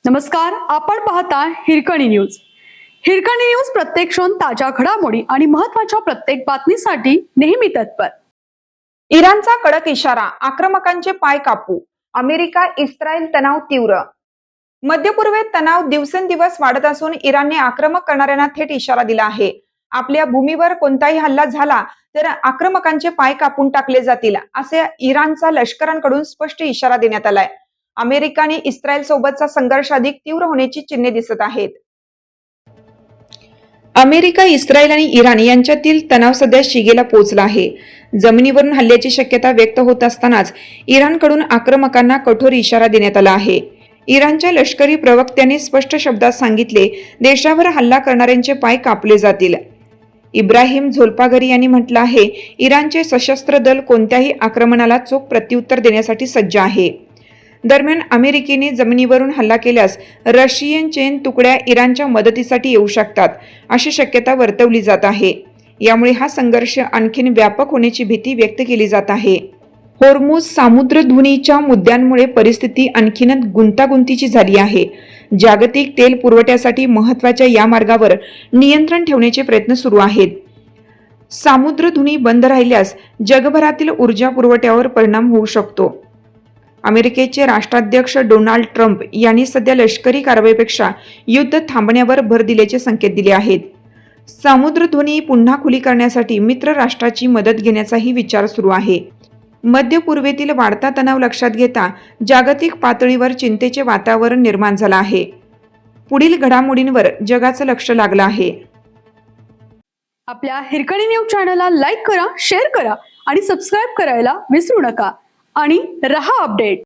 नमस्कार, आपण पाहता हिरकणी न्यूज. हिरकणी न्यूज प्रत्येक क्षण ताज्या घडामोडी आणि महत्त्वाच्या प्रत्येक बातमीसाठी नेहमी तत्पर. इराणचा कडक इशारा, आक्रमकांचे पाय कापू. अमेरिका इस्रायल तणाव तीव्र. मध्य पूर्वेत तणाव दिवसेंदिवस वाढत असून इराणने आक्रमक करणाऱ्यांना थेट इशारा दिला आहे. आपल्या भूमीवर कोणताही हल्ला झाला तर आक्रमकांचे पाय कापून टाकले जातील, असे इराणच्या लष्करांकडून स्पष्ट इशारा देण्यात आलाय. अमेरिका आणि इस्रायल सोबतचा संघर्ष अधिक तीव्र होण्याची चिन्हे दिसत आहेत. अमेरिका, इस्रायल आणि इराण यांच्यातील तणाव सध्या शिगेला पोहोचला आहे. जमिनीवरून हल्ल्याची शक्यता व्यक्त होत असतानाच इराणकडून आक्रमकांना कठोर इशारा देण्यात आला आहे. इराणच्या लष्करी प्रवक्त्यांनी स्पष्ट शब्दात सांगितले, देशावर हल्ला करणाऱ्यांचे पाय कापले जातील. इब्राहिम झोल्पाघरी यांनी म्हटलं आहे, इराणचे सशस्त्र दल कोणत्याही आक्रमणाला चोख प्रत्युत्तर देण्यासाठी सज्ज आहे. दरम्यान अमेरिकेने जमिनीवरून हल्ला केल्यास रशियन चेन तुकड्या इराणच्या मदतीसाठी येऊ शकतात, अशी शक्यता वर्तवली जात आहे. यामुळे हा संघर्ष आणखीन व्यापक होण्याची भीती व्यक्त केली जात आहे. होर्मुझ सामुद्रधुनीच्या मुद्द्यांमुळे परिस्थिती आणखीनच गुंतागुंतीची झाली आहे. जागतिक तेल पुरवठ्यासाठी महत्त्वाच्या या मार्गावर नियंत्रण ठेवण्याचे प्रयत्न सुरू आहेत. सामुद्रधुनी बंद राहिल्यास जगभरातील ऊर्जा पुरवठ्यावर परिणाम होऊ शकतो. अमेरिकेचे राष्ट्राध्यक्ष डोनाल्ड ट्रम्प यांनी सध्या लष्करी कारवाईपेक्षा युद्ध थांबण्यावर भर दिल्याचे संकेत दिले आहेत. सामुद्रधुनी पुन्हा खुली करण्यासाठी मित्र राष्ट्राची मदत घेण्याचाही विचार सुरू आहे. मध्य पूर्वेतील वाढता तणाव लक्षात घेता जागतिक पातळीवर चिंतेचे वातावरण निर्माण झालं आहे. पुढील घडामोडींवर जगाचं लक्ष लागलं आहे. आपल्या हिरकणी न्यूज चॅनलला लाईक करा, शेअर करा आणि सबस्क्राईब करायला विसरू नका. आणि रहा अपडेट.